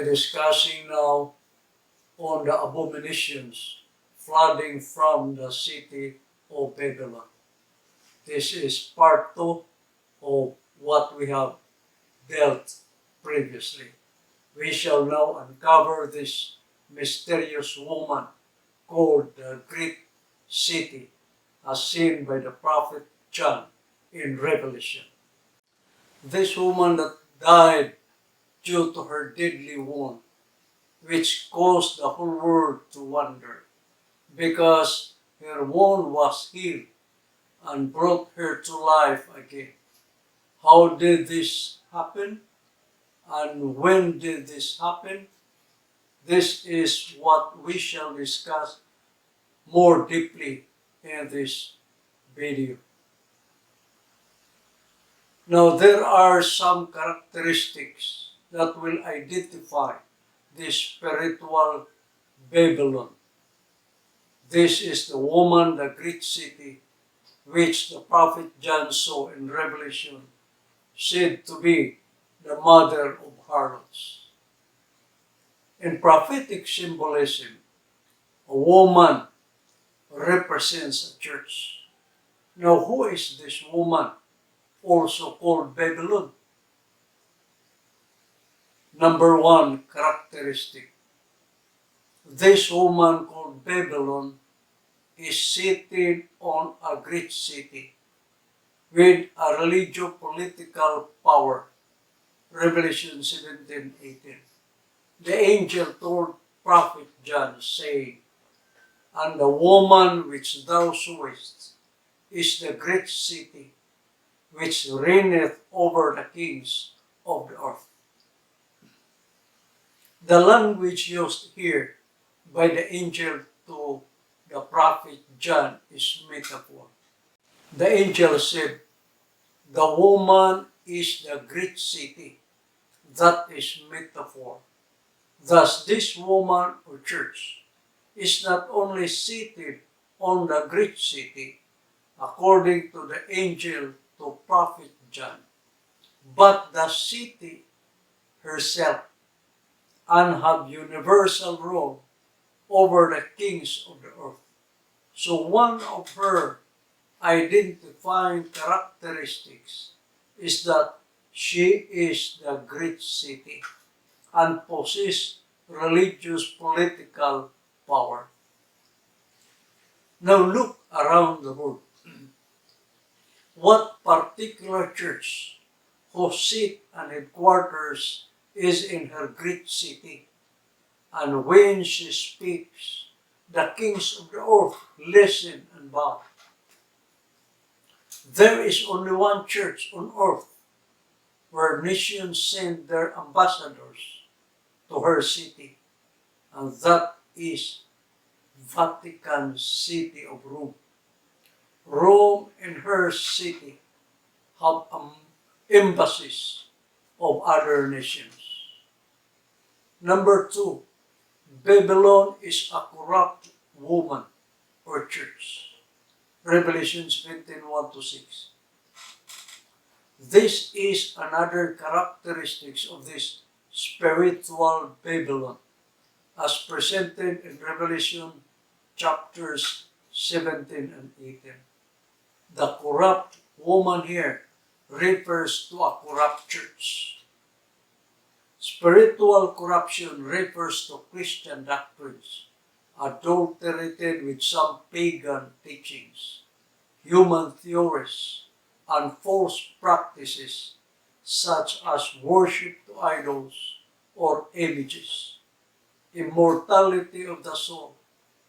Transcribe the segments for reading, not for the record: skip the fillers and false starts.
discussing now on the abominations flooding from the city of Babylon. This is part 2 of what we have dealt previously. We shall now uncover this mysterious woman called the Great City, as seen by the prophet John in Revelation. This woman that died due to her deadly wound, which caused the whole world to wonder, because her wound was healed and brought her to life again. How did this happen? And when did this happen? This is what we shall discuss more deeply in this video. Now, there are some characteristics that will identify this spiritual Babylon. This is the woman, the great city, which the prophet John saw in Revelation, said to be the mother of harlots. In prophetic symbolism, a woman represents a church. Now, who is this woman, also called Babylon? Number 1 characteristic. This woman called Babylon is seated on a great city with a religio-political power. Revelation 17:18. The angel told prophet John, saying, "And the woman which thou sawest is the great city, which reigneth over the kings of the earth." The language used here by the angel to the prophet John is metaphor. The angel said, "The woman is the great city." That is metaphor. Thus, this woman or church is not only seated on the great city, according to the angel to prophet John, but the city herself, and have universal rule over the kings of the earth. So one of her identifying characteristics is that she is the great city and possesses religious political power. Now look around the world. What particular church whose seat and headquarters is in her great city, and when she speaks, the kings of the earth listen and bow? There is only one church on earth where nations send their ambassadors to her city, and that is Vatican City of Rome. Rome and her city have embassies of other nations. Number 2, Babylon is a corrupt woman or church. Revelation 17:1-6. This is another characteristic of this spiritual Babylon, as presented in Revelation chapters 17 and 18. The corrupt woman here refers to a corrupt church. Spiritual corruption refers to Christian doctrines adulterated with some pagan teachings, human theories, and false practices such as worship to idols or images, immortality of the soul,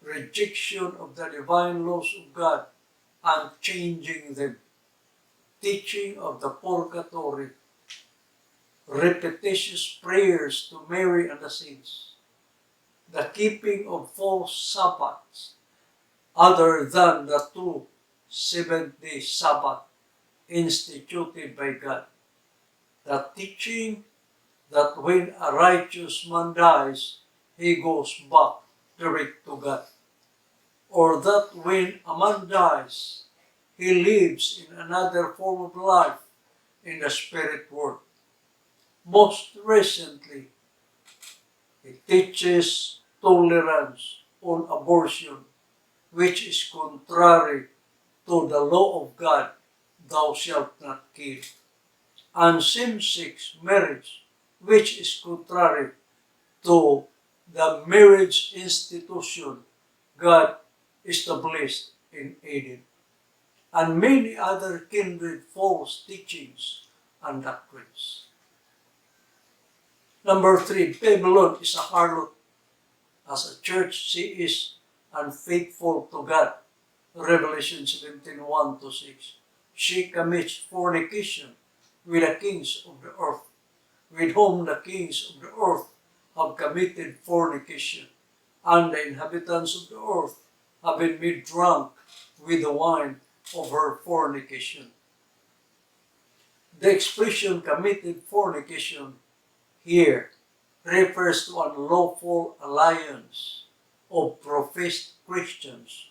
rejection of the divine laws of God and changing them, teaching of the purgatory, repetitious prayers to Mary and the saints, the keeping of false Sabbaths other than the 2 7-day Sabbath instituted by God, the teaching that when a righteous man dies, he goes back direct to God, or that when a man dies, he lives in another form of life in the spirit world. Most recently, It teaches tolerance on abortion, which is contrary to the law of God, thou shalt not kill, and same-sex marriage, which is contrary to the marriage institution God established in Eden, and many other kindred false teachings and doctrines. Number 3, Babylon is a harlot. As a church, she is unfaithful to God. Revelation 17:1-6. She commits fornication with the kings of the earth, with whom the kings of the earth have committed fornication, and the inhabitants of the earth have been made drunk with the wine of her fornication. The expression committed fornication here refers to an unlawful alliance of professed Christians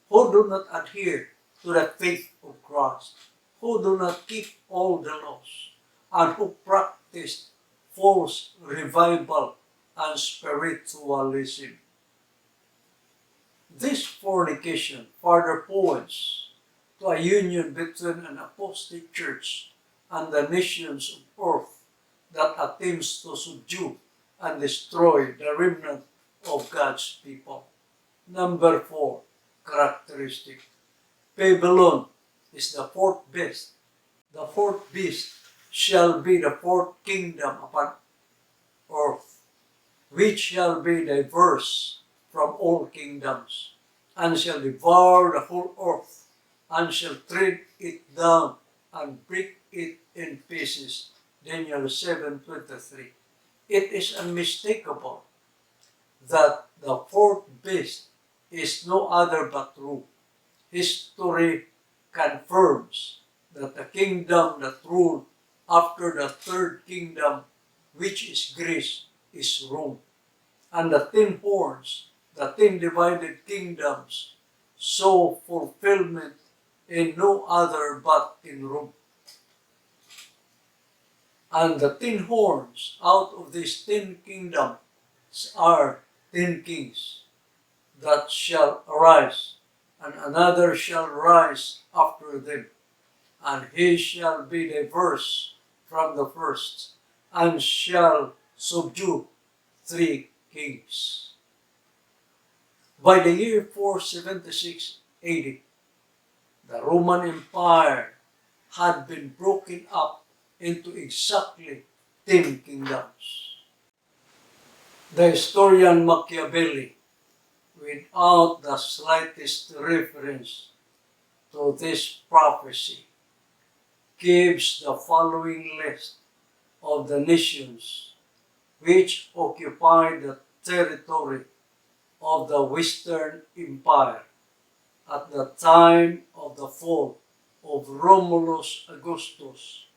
who do not adhere to the faith of Christ, who do not keep all the laws, and who practice false revival and spiritualism. This fornication further points to a union between an apostate church and the nations of earth that attempts to subdue and destroy the remnant of God's people. Number 4, characteristic. Babylon is the fourth beast. The fourth beast shall be the fourth kingdom upon earth, which shall be diverse from all kingdoms, and shall devour the whole earth, and shall tread it down and break it in pieces. Daniel 7:23. It is unmistakable that the fourth beast is no other but Rome. History confirms that the kingdom that ruled after the third kingdom, which is Greece, is Rome. And the 10 horns, the 10 divided kingdoms, saw fulfillment in no other but in Rome. And the 10 horns out of these 10 kingdoms are 10 kings that shall arise, and another shall rise after them, and he shall be diverse from the first, and shall subdue 3 kings. By the year 476 AD, the Roman Empire had been broken up into exactly 10 kingdoms. The historian Machiavelli, without the slightest reference to this prophecy, gives the following list of the nations which occupied the territory of the Western Empire at the time of the fall of Romulus Augustus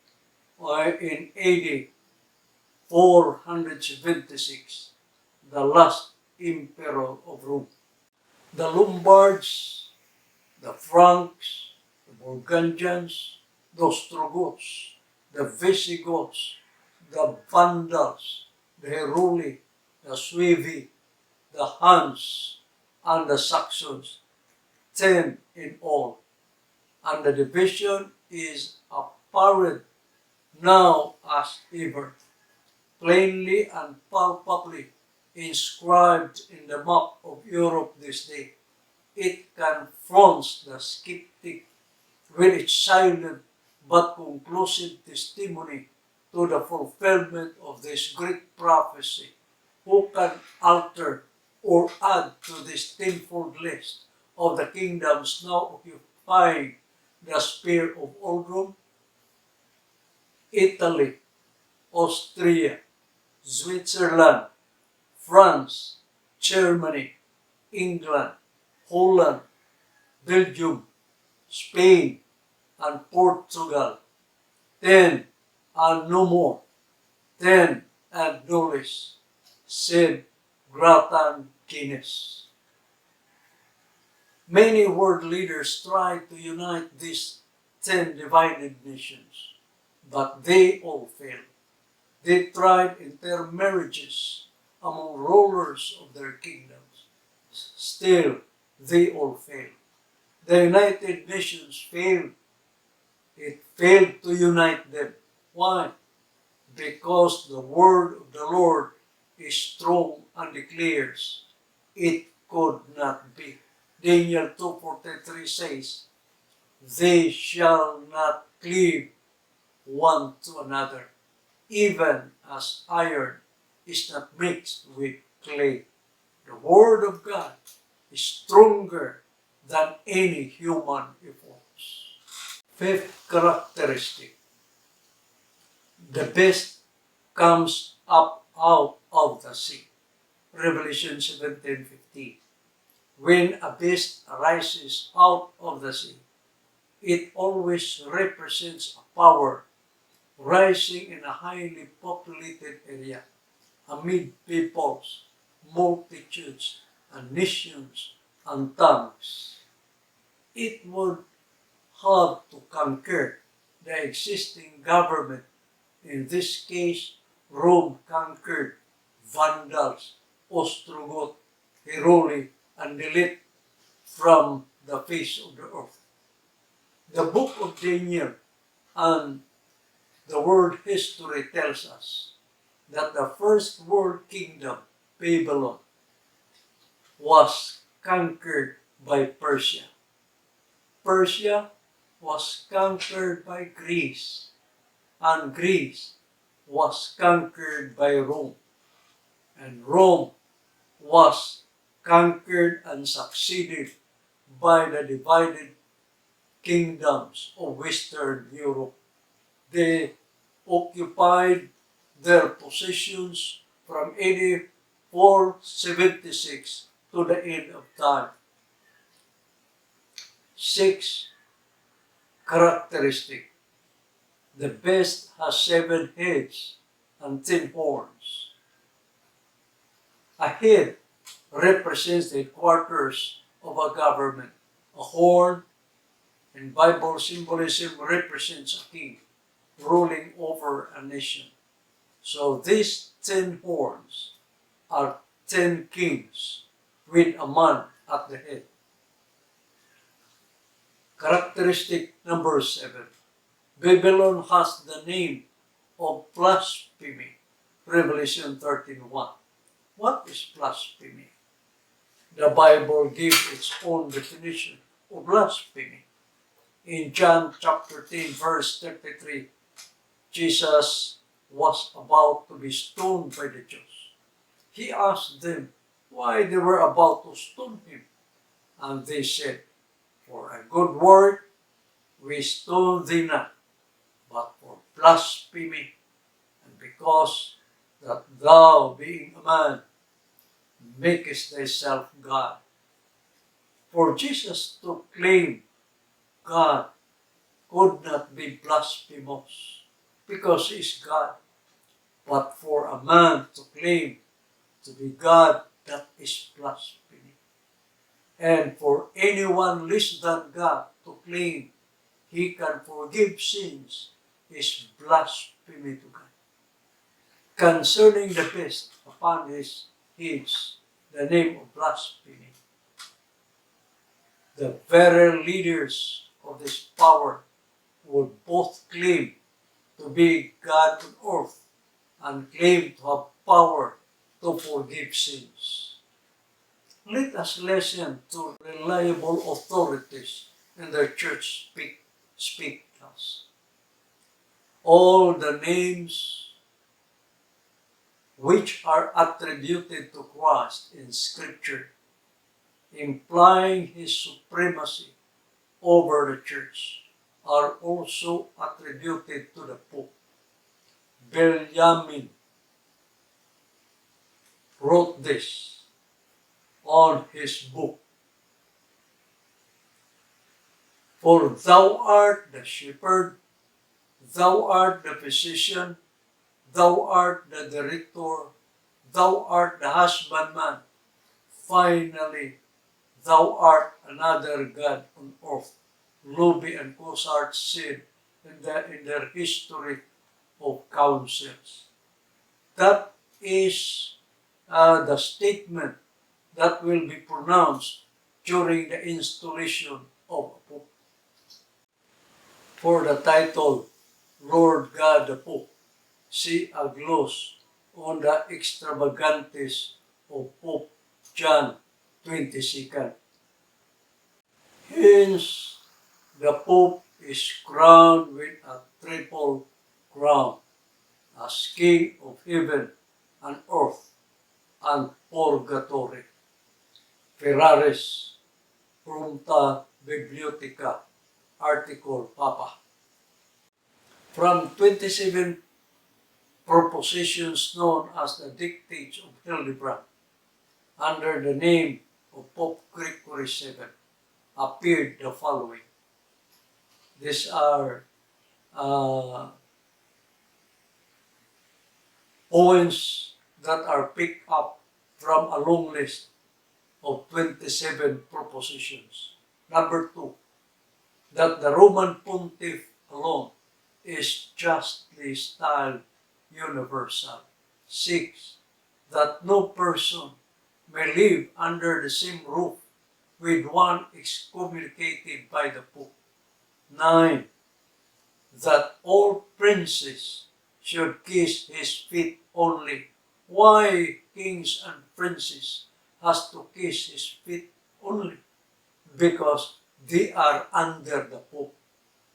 in AD 476, the last emperor of Rome. The Lombards, the Franks, the Burgundians, the Ostrogoths, the Visigoths, the Vandals, the Heruli, the Suevi, the Huns, and the Saxons, 10 in all. And the division is apparent now as ever, plainly and palpably inscribed in the map of Europe this day. It confronts the skeptic with its silent but conclusive testimony to the fulfillment of this great prophecy. Who can alter or add to this tenfold list of the kingdoms now occupying the sphere of old Rome? Italy, Austria, Switzerland, France, Germany, England, Holland, Belgium, Spain, and Portugal. 10 and no more. 10 and no less, said Gratan Guinness. Many world leaders tried to unite these 10 divided nations, but they all failed. They tried intermarriages among rulers of their kingdoms. Still, they all failed. The United Nations failed. It failed to unite them. Why? Because the word of the Lord is strong and declares it could not be. Daniel 2:43 says, they shall not cleave one to another, even as iron is not mixed with clay. The word of God is stronger than any human efforts. Fifth characteristic, the beast comes up out of the sea. Revelation 17:15. When a beast arises out of the sea, it always represents a power rising in a highly populated area, amid peoples, multitudes, and nations, and tongues. It would have to conquer the existing government. In this case, Rome conquered Vandals, Ostrogoth, Heruli, and Delete from the face of the earth. The book of Daniel and the world history tells us that the first world kingdom, Babylon, was conquered by Persia. Persia was conquered by Greece, and Greece was conquered by Rome, and Rome was conquered and succeeded by the divided kingdoms of Western Europe. They occupied their positions from AD 476 to the end of time. 6 characteristic. The beast has 7 heads and 10 horns. A head represents the headquarters of a government. A horn in Bible symbolism represents a king ruling over a nation. So these 10 horns are 10 kings with a man at the head. Characteristic number 7. Babylon has the name of blasphemy. Revelation 13:1. What is blasphemy? The Bible gives its own definition of blasphemy. In John chapter 10 verse 33, Jesus was about to be stoned by the Jews. He asked them why they were about to stone him. And they said, for a good word we stone thee not, but for blasphemy, and because that thou, being a man, makest thyself God. For Jesus to claim God could not be blasphemous, because he is God. But for a man to claim to be God, that is blasphemy. And for anyone less than God to claim he can forgive sins is blasphemy to God. Concerning the beast upon his heads, the name of blasphemy, the very leaders of this power would both claim to be God on earth and claim to have power to forgive sins. Let us listen to reliable authorities in the church speak to us. All the names which are attributed to Christ in Scripture, implying his supremacy over the church, are also attributed to the Pope. Belyamin wrote this on his book. For thou art the shepherd, thou art the physician, thou art the director, thou art the husbandman. Finally, thou art another God on earth. Luby and Cosart said in their history of councils. That is the statement that will be pronounced during the installation of a Pope. For the title, Lord God the Pope, see a gloss on the extravagantes of Pope John 22nd. Hence, the Pope is crowned with a triple crown as King of heaven and earth and purgatory. Ferraris, Prompta Bibliotheca, article Papa. From 27 propositions known as the Dictates of Hildebrand, under the name of Pope Gregory VII, appeared the following. These are points that are picked up from a long list of 27 propositions. Number 2, that the Roman Pontiff alone is justly styled universal. 6, that no person may live under the same roof with one excommunicated by the Pope. 9, that all princes should kiss his feet only. Why kings and princes has to kiss his feet only? Because they are under the Pope.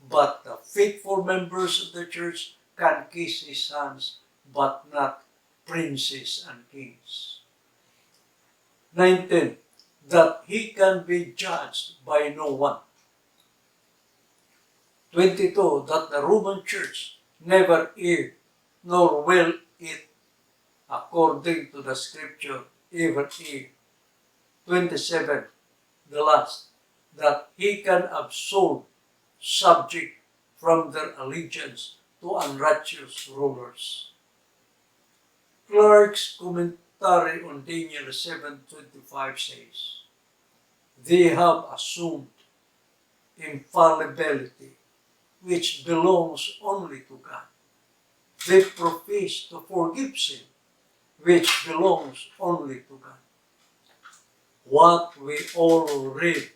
But the faithful members of the church can kiss his hands, but not princes and kings. 19, that he can be judged by no one. 22, that the Roman Church never erred, nor will it, according to the Scripture, ever err. 27, the last, that he can absolve subject from their allegiance to unrighteous rulers. Clarke's commentary on Daniel 7:25 says, they have assumed infallibility, which belongs only to God. They profess to forgive sin, which belongs only to God. What we all read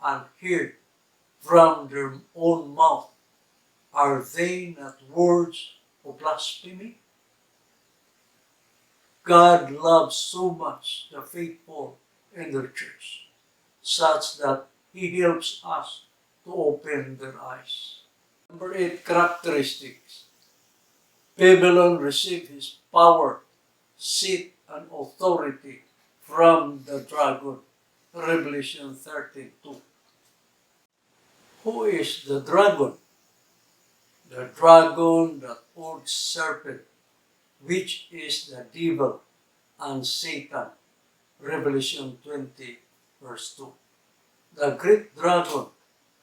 and hear from their own mouth, are they not words of blasphemy? God loves so much the faithful in the church, such that he helps us to open their eyes. Number 8, characteristics. Babylon received his power, seat, and authority from the dragon. Revelation 13:2. Who is the dragon? The dragon, the old serpent, which is the devil and Satan. Revelation 20:2. The great dragon,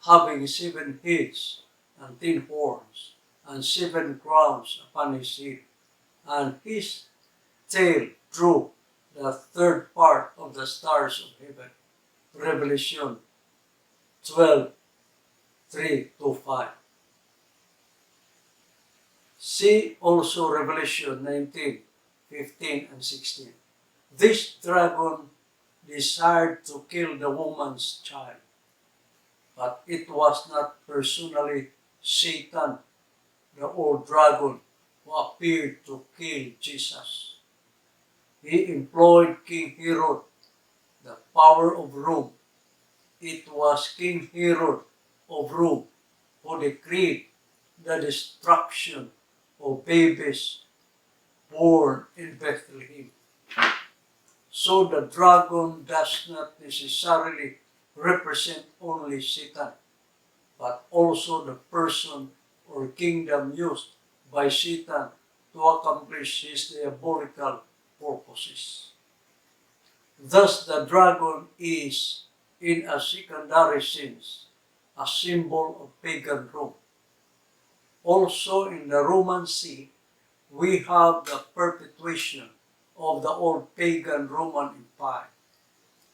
having 7 heads and 10 horns, and 7 crowns upon his head, and his tail drew the third part of the stars of heaven. Revelation 12:3-5. See also Revelation 19:15-16. This dragon desired to kill the woman's child, but it was not personally Satan, the old dragon, who appeared to kill Jesus. He employed King Herod, the power of Rome. It was King Herod of Rome who decreed the destruction of babies born in Bethlehem. So the dragon does not necessarily represent only Satan, but also the person or kingdom used by Satan to accomplish his diabolical purposes. Thus, the dragon is, in a secondary sense, a symbol of pagan Rome. Also, in the Roman See, we have the perpetuation of the old pagan Roman Empire.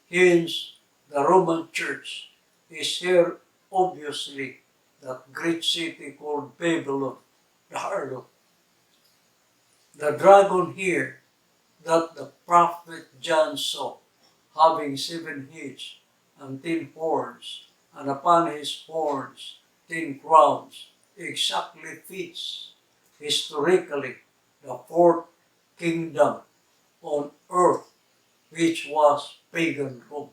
Hence, the Roman Church is here obviously that great city called Babylon, the harlot. The dragon here that the prophet John saw, having 7 heads and 10 horns, and upon his horns 10 crowns, exactly fits historically the fourth kingdom on earth, which was pagan Rome.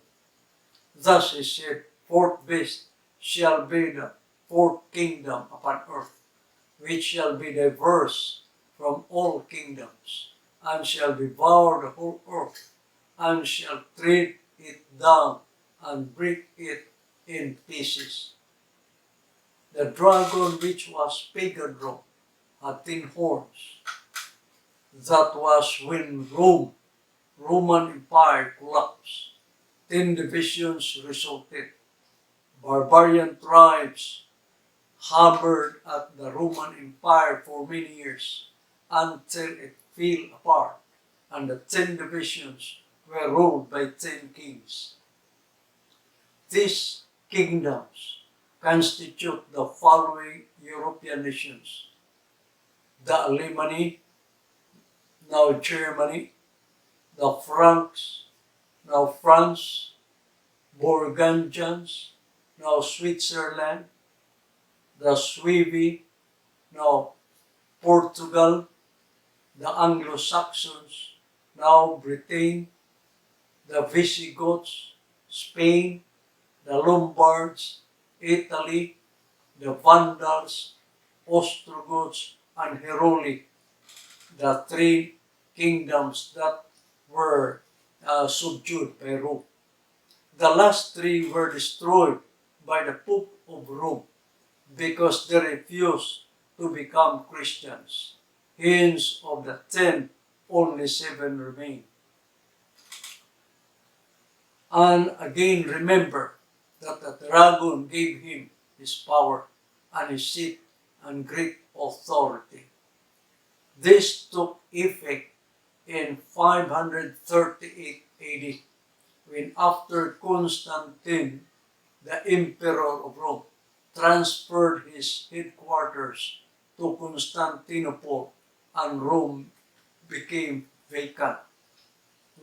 Thus he said, fourth beast shall be the fourth kingdom upon earth, which shall be diverse from all kingdoms, and shall devour the whole earth, and shall tread it down, and break it in pieces. The dragon, which was pagan Rome, had 10 horns. That was when Roman Empire collapsed. 10 divisions resulted. Barbarian tribes hammered at the Roman Empire for many years until it fell apart, and the 10 divisions were ruled by 10 kings. These kingdoms constitute the following European nations: the Alemanni, now Germany; the Franks, now France; Burgundians, now Switzerland; the Suevi, now Portugal; the Anglo-Saxons, now Britain; the Visigoths, Spain; the Lombards, Italy; the Vandals, Ostrogoths, and Heruli, the 3 kingdoms that were subdued by Rome. The last 3 were destroyed by the Pope of Rome because they refused to become Christians. Hence, of the 10, only 7 remain. And again, remember that the dragon gave him his power and his seat and great authority. This took effect in 538 AD, when after Constantine, the emperor of Rome, transferred his headquarters to Constantinople, and Rome became vacant.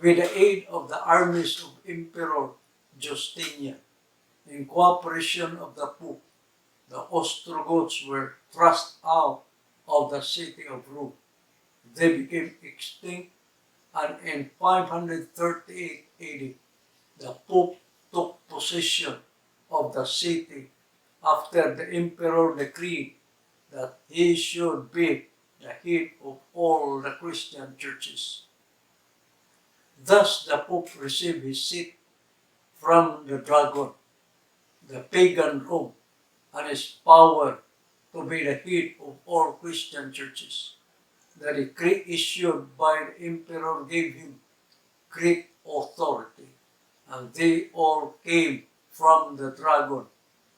With the aid of the armies of Emperor Justinian, in cooperation of the Pope, the Ostrogoths were thrust out of the city of Rome. They became extinct, and in 538 AD, the Pope took possession of the city after the emperor decreed that he should be the head of all the Christian churches. Thus the Pope received his seat from the dragon, the pagan Rome, and his power to be the head of all Christian churches. The decree issued by the emperor gave him great authority, and they all came from the dragon,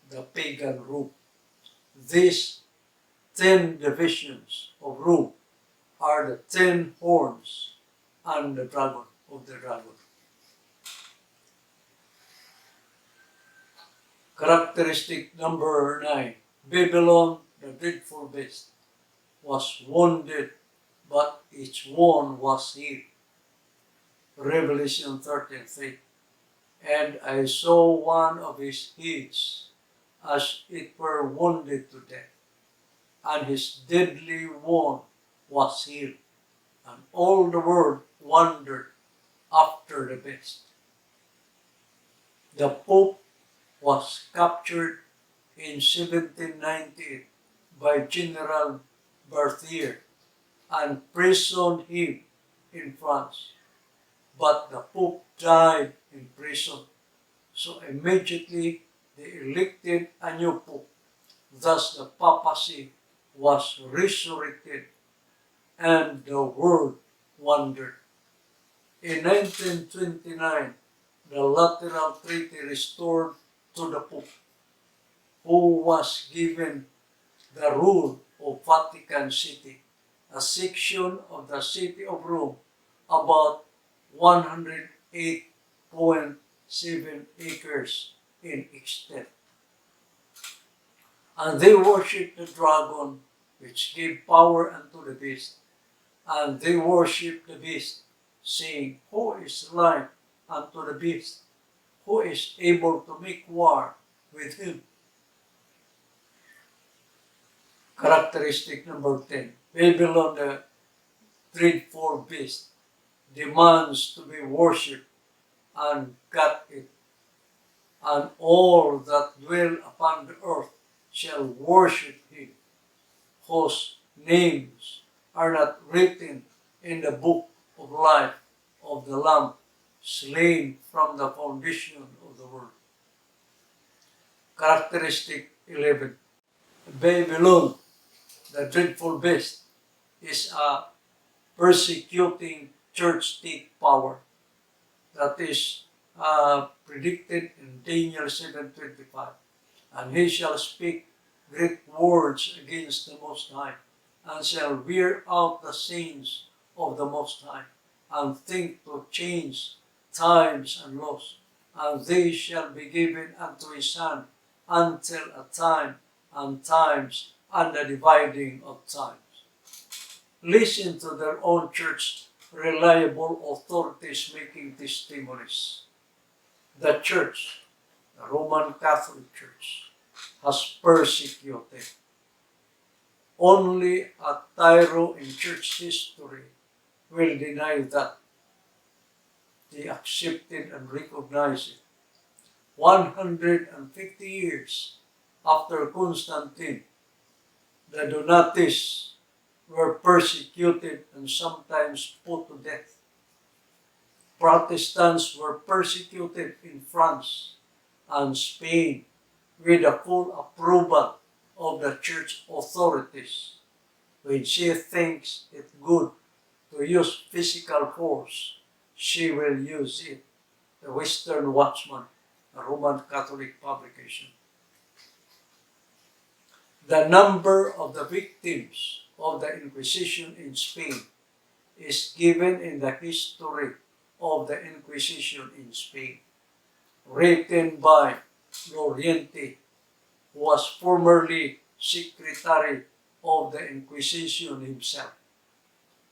the pagan Rome. These 10 divisions of Rome are the 10 horns and the dragon of the dragon. Characteristic number 9. Babylon, the dreadful beast, was wounded, but its wound was healed. Revelation 13:3. And I saw one of his heads as it were wounded to death, and his deadly wound was healed, and all the world wondered after the beast. The Pope was captured in 1798 by General Berthier and imprisoned him in France. But the Pope died in prison, so immediately they elected a new Pope. Thus the papacy was resurrected, and the world wondered. In 1929, the Lateral Treaty restored to the Pope, who was given the rule of Vatican City, a section of the city of Rome about 108.7 acres in extent. And they worshipped the dragon, which gave power unto the beast, and they worshipped the beast, saying, Who is like unto the beast? Who is able to make war with him? Characteristic number 10. Babylon, the dreadful beast, demands to be worshipped and got it. And all that dwell upon the earth shall worship him, whose names are not written in the book of life of the Lamb, slain from the foundation of the world. Characteristic 11. Babylon, the dreadful beast, is a persecuting church-state power that is predicted in Daniel 7:25. And he shall speak great words against the Most High, and shall wear out the saints of the Most High, and think to change times and laws. And they shall be given unto his hand until a time and times and the dividing of times. Listen to their own church reliable authorities making testimonies. The church, the Roman Catholic Church, has persecuted. Only a tyro in church history will deny that. They accepted and recognized it. 150 years after Constantine, the Donatists were persecuted and sometimes put to death. Protestants were persecuted in France and Spain with the full approval of the church authorities. When she thinks it good to use physical force, she will use it. The Western Watchman, a Roman Catholic publication. The number of the victims of the Inquisition in Spain is given in the history of the Inquisition in Spain, written by Llorente, who was formerly secretary of the Inquisition himself.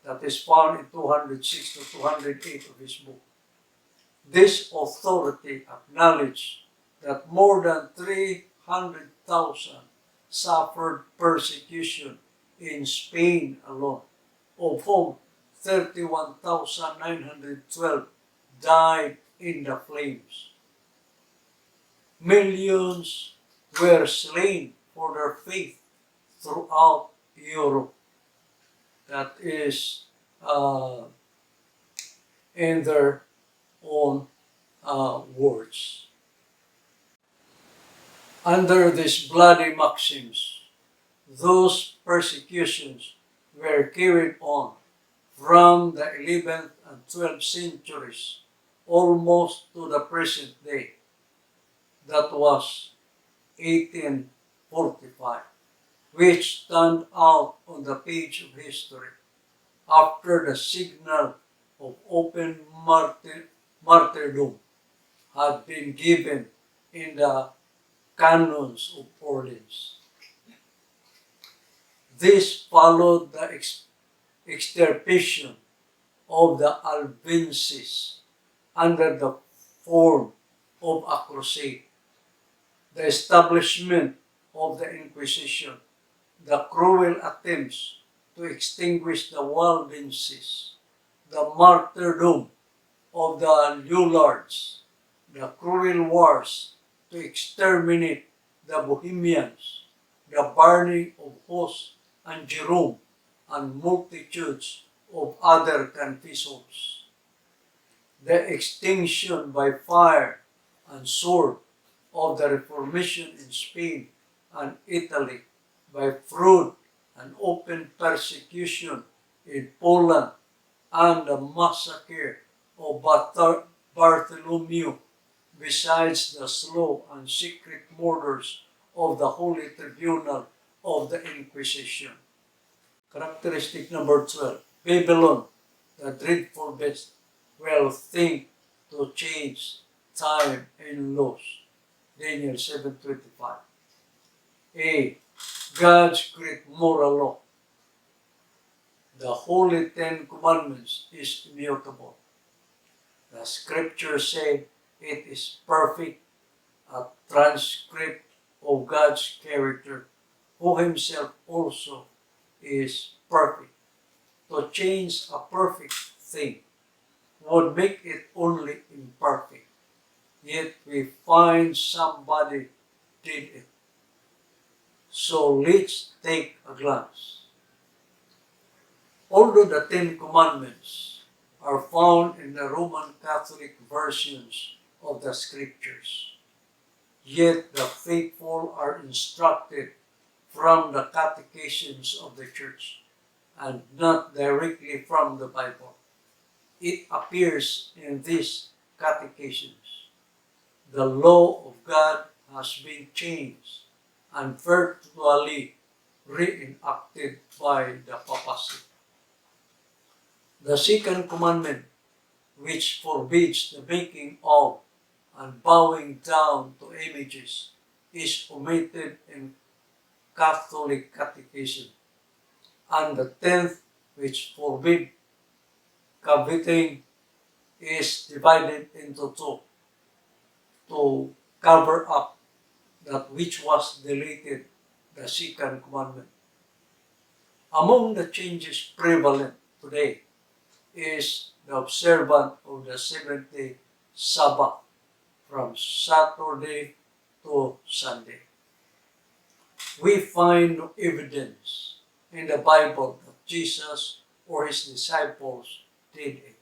That is found in 206 to 208 of his book. This authority acknowledged that more than 300,000 suffered persecution in Spain alone, of whom 31,912 died in the flames. Millions were slain for their faith throughout Europe. That is in their own words. Under these bloody maxims, those persecutions were carried on from the 11th and 12th centuries almost to the present day. That was 1845, which stand out on the page of history after the signal of open martyrdom had been given in the canons of Orleans. This followed the extirpation of the Albigenses under the form of a crusade, the establishment of the Inquisition, the cruel attempts to extinguish the Waldenses, the martyrdom of the Lollards, the cruel wars to exterminate the Bohemians, the burning of Hos and Jerome, and multitudes of other confessors, the extinction by fire and sword of the Reformation in Spain and Italy, by fraud and open persecution in Poland, and the massacre of Bartholomew, besides the slow and secret murders of the Holy Tribunal of the Inquisition. Characteristic number 12. Babylon, the dreadful beast, will think to change time and laws. Daniel 7:25. A. God's great moral law. The Holy Ten Commandments is immutable. The scriptures say it is perfect, a transcript of God's character, who himself also is perfect. To change a perfect thing would make it only imperfect. Yet we find somebody did it. So let's take a glance. Although the Ten Commandments are found in the Roman Catholic versions of the scriptures, yet the faithful are instructed from the catechisms of the church and not directly from the Bible. It appears in these catechisms. The law of God has been changed and virtually reenacted by the papacy. The second commandment, which forbids the making of and bowing down to images, is omitted in Catholic catechism. And the 10th, which forbids coveting, is divided into two to cover up that which was deleted, the second commandment. Among the changes prevalent today is the observance of the seventh-day Sabbath from Saturday to Sunday. We find no evidence in the Bible that Jesus or his disciples did it.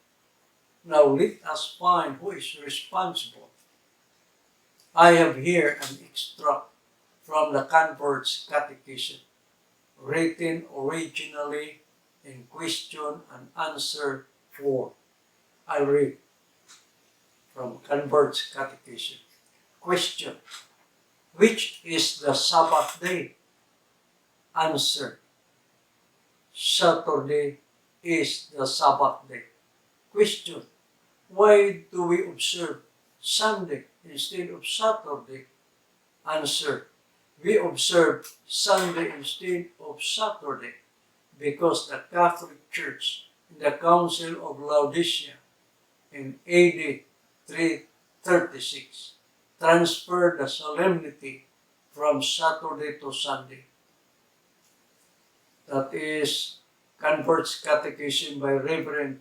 Now let us find who is responsible. I have here an extract from the Convert's Catechism, written originally in question and answer 4. I read from Convert's Catechism. Question: which is the Sabbath day? Answer: Saturday is the Sabbath day. Question: why do we observe Sunday instead of Saturday? Answer: we observe Sunday instead of Saturday because the Catholic Church in the Council of Laodicea in AD 336 transferred the solemnity from Saturday to Sunday. That is Convert's Catechism by Reverend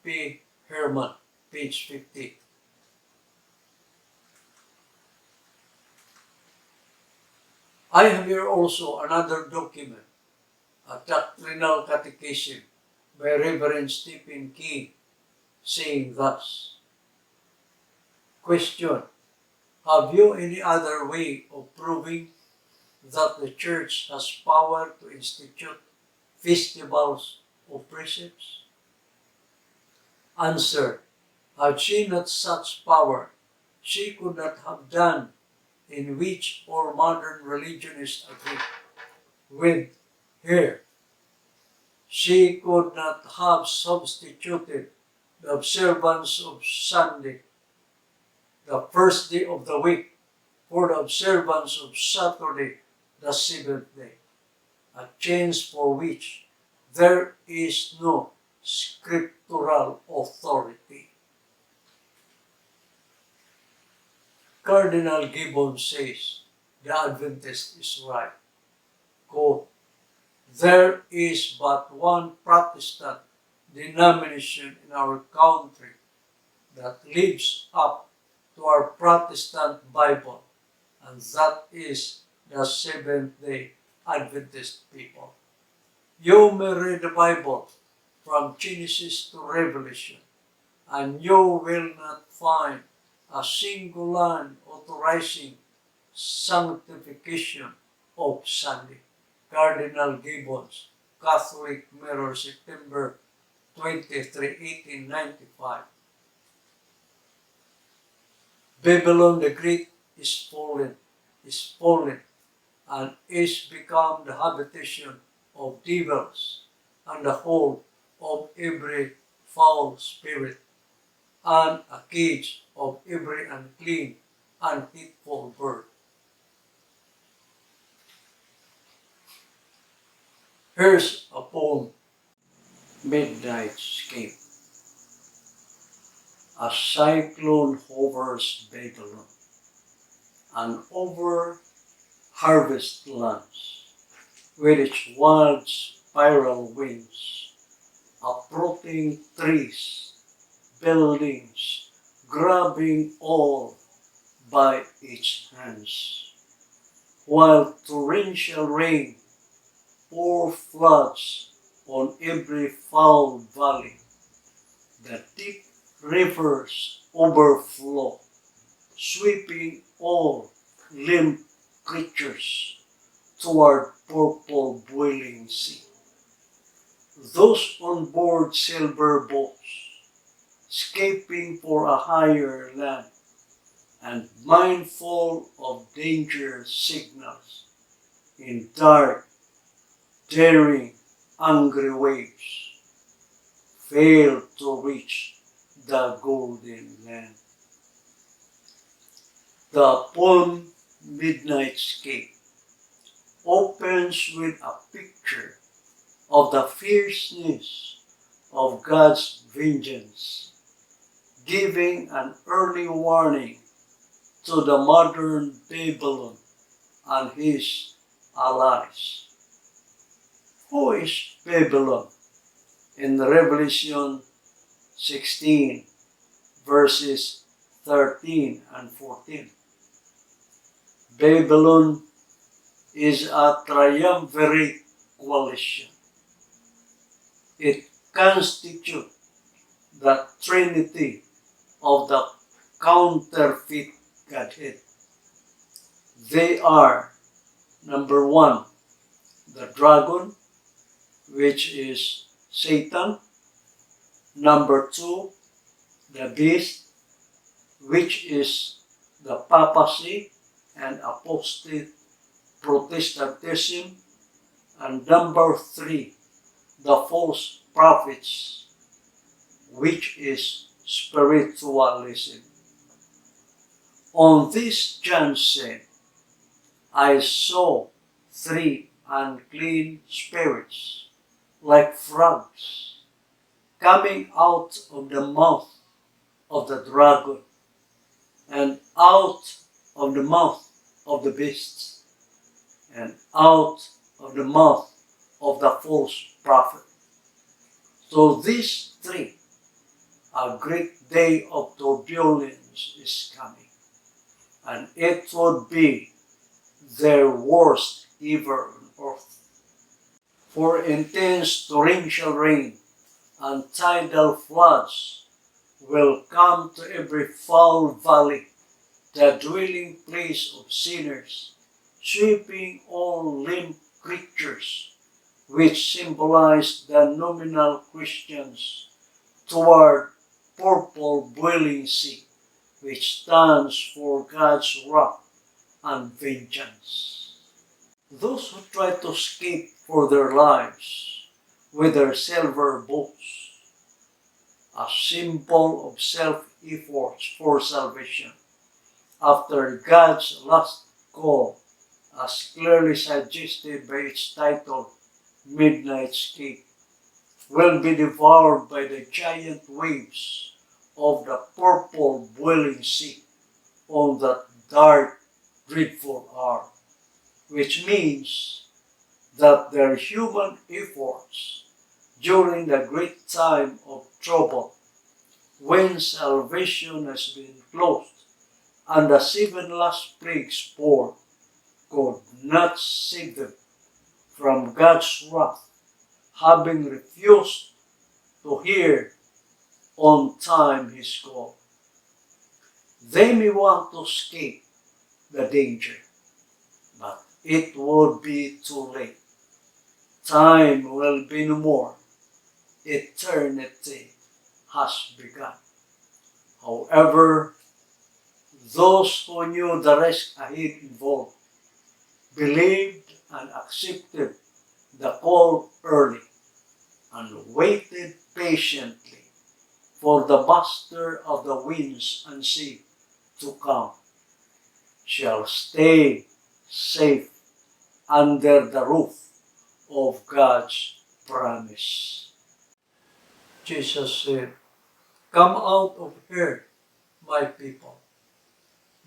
P. Herman, page 50. I have here also another document, a doctrinal catechism by Reverend Stephen King, saying thus. Question: have you any other way of proving that the church has power to institute festivals or precepts? Answer: had she not such power, she could not have done in which all modern religionists agree with her. She could not have substituted the observance of Sunday, the first day of the week, for the observance of Saturday, the seventh day, a change for which there is no scriptural authority. Cardinal Gibbon says the Adventist is right. Quote, there is but one Protestant denomination in our country that lives up to our Protestant Bible, and that is the Seventh-day Adventist people. You may read the Bible from Genesis to Revelation, and you will not find a single line authorizing sanctification of Sunday. Cardinal Gibbons, Catholic Mirror, September 23, 1895. Babylon the Great is fallen, and is become the habitation of devils and the hold of every foul spirit, and a cage of every unclean and hateful bird. Here's a poem, Midnight Escape. A cyclone hovers Babylon, and over harvest lands, with its wild spiral wings, uprooting trees, buildings, grabbing all by its hands, while torrential rain pour floods on every foul valley. The deep rivers overflow, sweeping all limp creatures toward purple boiling sea. Those on board silver boats, escaping for a higher land, and mindful of danger signals in dark, daring, angry waves, fail to reach the golden land. The poem Midnightscape opens with a picture of the fierceness of God's vengeance, giving an early warning to the modern Babylon and his allies. Who is Babylon? In Revelation 16, verses 13 and 14. Babylon is a triumvirate coalition. It constitutes the trinity of the counterfeit Godhead. They are, number one, the dragon, which is Satan. Number two, the beast, which is the papacy and apostate Protestantism. And number three, the false prophets, which is spiritualism. On this John said, I saw three unclean spirits, like frogs, coming out of the mouth of the dragon, and out of the mouth of the beast, and out of the mouth of the false prophet. So these three, a great day of turbulence is coming, and it would be their worst ever on earth. For intense torrential rain and tidal floods will come to every foul valley, the dwelling place of sinners, sweeping all limp creatures, which symbolize the nominal Christians, toward purple boiling sea, which stands for God's wrath and vengeance. Those who try to escape for their lives with their silver boats, a symbol of self-efforts for salvation, after God's last call, as clearly suggested by its title, Midnightscape, will be devoured by the giant waves of the purple boiling sea on that dark, dreadful hour, which means that their human efforts during the great time of trouble, when salvation has been closed and the 7 last plagues poured, could not save them from God's wrath, having refused to hear on time his call. They may want to escape the danger, but it would be too late. Time will be no more. Eternity has begun. However, those who knew the risk ahead involved believed and accepted the call early and waited patiently for the master of the winds and sea to come, shall stay safe under the roof of God's promise. Jesus said, Come out of her, my people,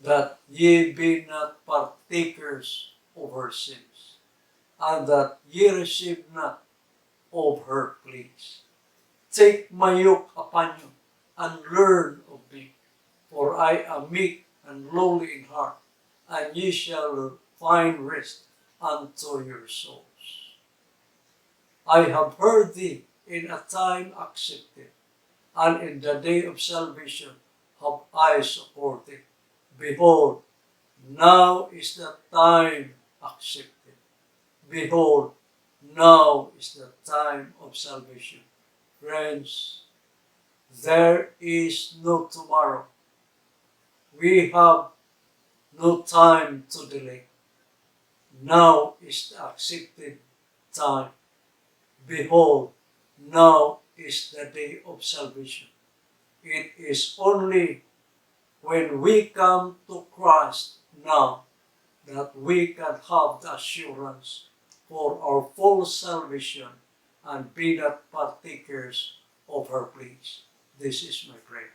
that ye be not partakers of her sins, and that ye receive not of her plagues. Take my yoke upon you, and learn of me, for I am meek and lowly in heart, and ye shall find rest unto your souls. I have heard thee in a time accepted, and in the day of salvation have I supported thee. Behold, now is the time accepted. Behold, now is the time of salvation. Friends, there is no tomorrow. We have no time to delay. Now is the accepted time. Behold, now is the day of salvation. It is only when we come to Christ now that we can have the assurance for our full salvation and be not partakers of her plagues. This is my prayer.